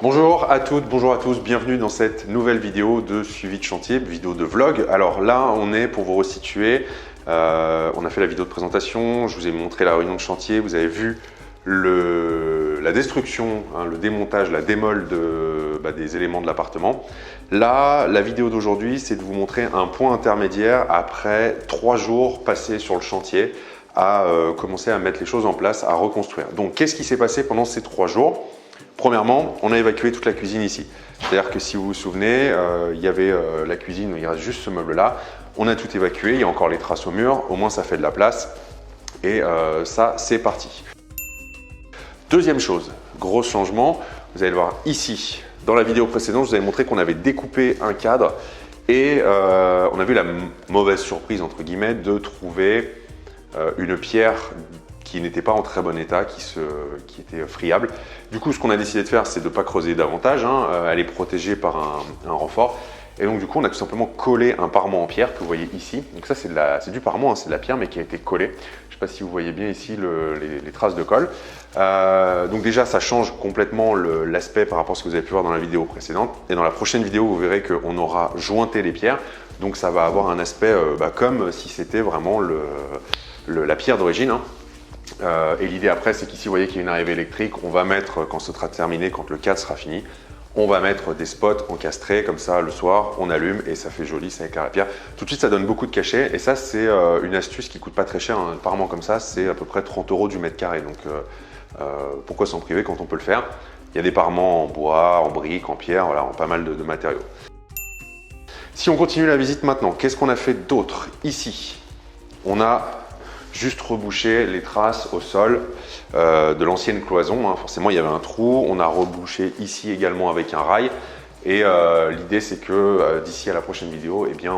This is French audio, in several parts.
Bonjour à toutes, bonjour à tous, bienvenue dans cette nouvelle vidéo de suivi de chantier, vidéo de vlog. Alors là, on est pour vous resituer, on a fait la vidéo de présentation, je vous ai montré la réunion de chantier, vous avez vu la destruction, le démontage, la démole des éléments de l'appartement. Là, la vidéo d'aujourd'hui, c'est de vous montrer un point intermédiaire après 3 jours passés sur le chantier à commencer à mettre les choses en place, à reconstruire. Donc, qu'est-ce qui s'est passé pendant ces 3 jours ? Premièrement, on a évacué toute la cuisine ici. C'est-à-dire que si vous vous souvenez, il y avait la cuisine, il reste juste ce meuble-là. On a tout évacué, il y a encore les traces au mur, au moins ça fait de la place. Et ça, c'est parti. Deuxième chose, gros changement, vous allez le voir ici. Dans la vidéo précédente, je vous avais montré qu'on avait découpé un cadre et on a vu la mauvaise surprise, entre guillemets, de trouver une pierre qui n'était pas en très bon état, qui était friable. Du coup, ce qu'on a décidé de faire, c'est de ne pas creuser davantage. Elle est protégée par un renfort. Et donc, du coup, on a tout simplement collé un parement en pierre que vous voyez ici. Donc ça, c'est du parement, c'est de la pierre, mais qui a été collé. Je ne sais pas si vous voyez bien ici les traces de colle. Donc déjà, ça change complètement l'aspect par rapport à ce que vous avez pu voir dans la vidéo précédente. Et dans la prochaine vidéo, vous verrez qu'on aura jointé les pierres. Donc ça va avoir un aspect comme si c'était vraiment la pierre d'origine. Et l'idée après, c'est qu'ici, vous voyez qu'il y a une arrivée électrique. On va mettre, quand ce sera terminé, quand le cadre sera fini, on va mettre des spots encastrés, comme ça, le soir, on allume et ça fait joli, ça éclaire la pierre. Tout de suite, ça donne beaucoup de cachet. Et ça, c'est une astuce qui ne coûte pas très cher. Un parement comme ça, c'est à peu près 30 € du mètre carré. Donc, pourquoi s'en priver quand on peut le faire? Il y a des parements en bois, en briques, en pierre, voilà, en pas mal de matériaux. Si on continue la visite maintenant, qu'est-ce qu'on a fait d'autre? Ici, on a juste reboucher les traces au sol de l'ancienne cloison. Forcément, il y avait un trou. On a rebouché ici également avec un rail. Et l'idée, c'est que d'ici à la prochaine vidéo, eh bien,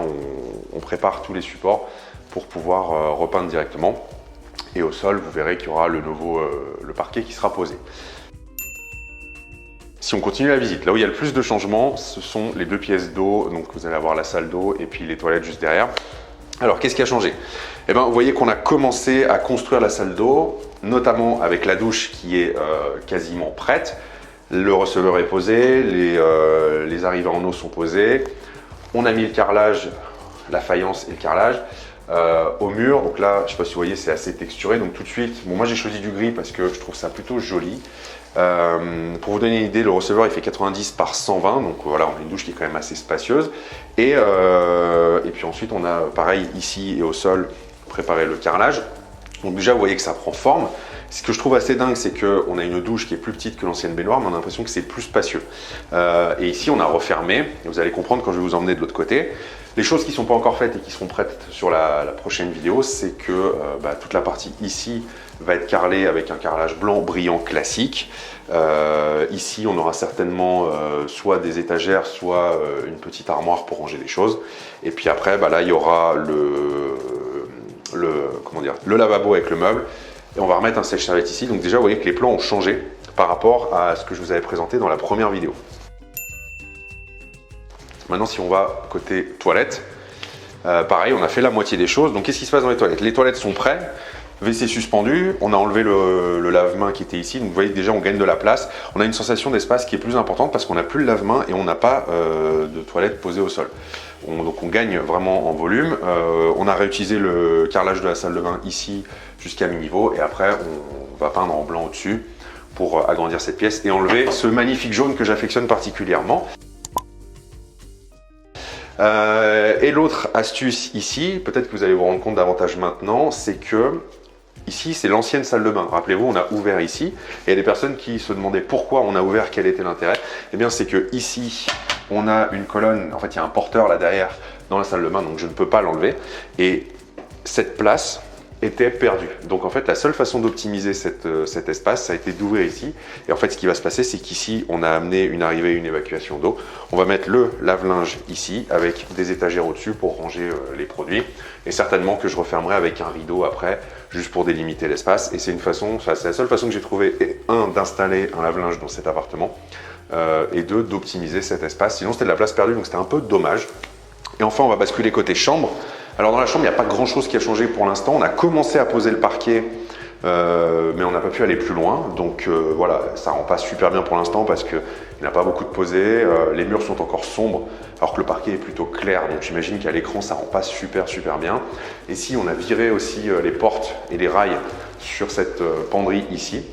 on prépare tous les supports pour pouvoir repeindre directement. Et au sol, vous verrez qu'il y aura le parquet qui sera posé. Si on continue la visite, là où il y a le plus de changements, ce sont les 2 pièces d'eau. Donc, vous allez avoir la salle d'eau et puis les toilettes juste derrière. Alors, qu'est-ce qui a changé? Eh bien, vous voyez qu'on a commencé à construire la salle d'eau, notamment avec la douche qui est quasiment prête. Le receveur est posé, les arrivées en eau sont posées. On a mis le carrelage, la faïence et le carrelage au mur. Donc là, je ne sais pas si vous voyez, c'est assez texturé. Donc tout de suite, bon, moi j'ai choisi du gris parce que je trouve ça plutôt joli. Pour vous donner une idée, le receveur il fait 90 par 120, donc voilà, on a une douche qui est quand même assez spacieuse. Et puis ensuite, on a pareil ici et au sol préparé le carrelage. Donc déjà, vous voyez que ça prend forme. Ce que je trouve assez dingue, c'est qu'on a une douche qui est plus petite que l'ancienne baignoire, mais on a l'impression que c'est plus spacieux. Et ici, on a refermé, et vous allez comprendre quand je vais vous emmener de l'autre côté. Les choses qui ne sont pas encore faites et qui seront prêtes sur la prochaine vidéo, c'est que toute la partie ici va être carrelée avec un carrelage blanc brillant classique. Ici, on aura certainement soit des étagères, soit une petite armoire pour ranger les choses. Et puis après, là, il y aura le lavabo avec le meuble. Et on va remettre un sèche-serviette ici. Donc déjà, vous voyez que les plans ont changé par rapport à ce que je vous avais présenté dans la première vidéo. Maintenant, si on va côté toilettes, pareil, on a fait la moitié des choses. Donc, qu'est-ce qui se passe dans les toilettes? Les toilettes sont prêtes, WC suspendu, on a enlevé le lave-main qui était ici. Donc, vous voyez que déjà, on gagne de la place. On a une sensation d'espace qui est plus importante parce qu'on n'a plus le lave-main et on n'a pas de toilettes posées au sol. Donc, on gagne vraiment en volume. On a réutilisé le carrelage de la salle de bain ici jusqu'à mi-niveau. Et après, on va peindre en blanc au-dessus pour agrandir cette pièce et enlever ce magnifique jaune que j'affectionne particulièrement. Et l'autre astuce ici, peut-être que vous allez vous rendre compte davantage maintenant, c'est que ici c'est l'ancienne salle de bain. Rappelez-vous, on a ouvert ici et il y a des personnes qui se demandaient pourquoi on a ouvert, quel était l'intérêt. Eh bien, c'est que ici on a une colonne, en fait il y a un porteur là derrière dans la salle de bain, donc je ne peux pas l'enlever. Et cette place était perdue. Donc en fait, la seule façon d'optimiser cet espace, ça a été d'ouvrir ici. Et en fait, ce qui va se passer, c'est qu'ici, on a amené une arrivée et une évacuation d'eau. On va mettre le lave-linge ici, avec des étagères au-dessus pour ranger les produits. Et certainement que je refermerai avec un rideau après, juste pour délimiter l'espace. Et c'est c'est la seule façon que j'ai trouvé, d'installer un lave-linge dans cet appartement, et d'optimiser cet espace. Sinon, c'était de la place perdue, donc c'était un peu dommage. Et enfin, on va basculer côté chambre. Alors dans la chambre, il n'y a pas grand chose qui a changé pour l'instant. On a commencé à poser le parquet, mais on n'a pas pu aller plus loin. Donc voilà, ça rend pas super bien pour l'instant parce qu'il Il n'y a pas beaucoup de posés, les murs sont encore sombres alors que le parquet est plutôt clair, donc j'imagine qu'à l'écran ça rend pas super bien. Et si on a viré aussi les portes et les rails sur cette penderie ici,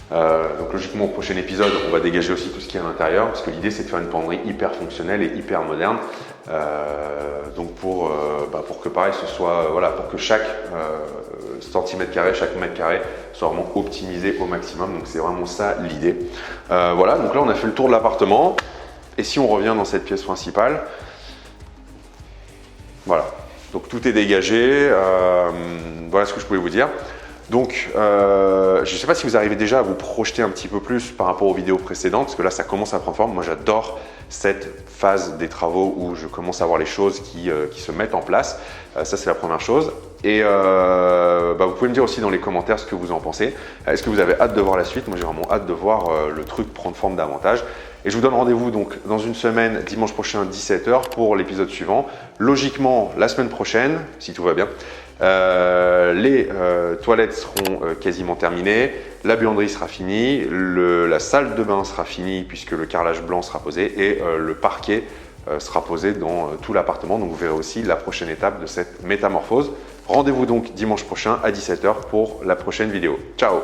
donc logiquement au prochain épisode on va dégager aussi tout ce qui est à l'intérieur parce que l'idée c'est de faire une penderie hyper fonctionnelle et hyper moderne. Donc pour que pareil ce soit voilà, pour que chaque centimètre carré, chaque mètre carré soit vraiment optimisé au maximum. Donc c'est vraiment ça l'idée. Voilà, donc là on a fait le tour de l'appartement. Et si on revient dans cette pièce principale, voilà, donc tout est dégagé. Voilà ce que je pouvais vous dire. Donc, je ne sais pas si vous arrivez déjà à vous projeter un petit peu plus par rapport aux vidéos précédentes, parce que là, ça commence à prendre forme. Moi, j'adore cette phase des travaux où je commence à voir les choses qui se mettent en place. Ça, c'est la première chose. Et vous pouvez me dire aussi dans les commentaires ce que vous en pensez. Est-ce que vous avez hâte de voir la suite? Moi, j'ai vraiment hâte de voir le truc prendre forme davantage. Et je vous donne rendez-vous donc dans une semaine, dimanche prochain, 17 h pour l'épisode suivant. Logiquement, la semaine prochaine, si tout va bien, les toilettes seront quasiment terminées, la buanderie sera finie, la salle de bain sera finie puisque le carrelage blanc sera posé et le parquet sera posé dans tout l'appartement. Donc vous verrez aussi la prochaine étape de cette métamorphose. Rendez-vous donc dimanche prochain à 17 h pour la prochaine vidéo. Ciao!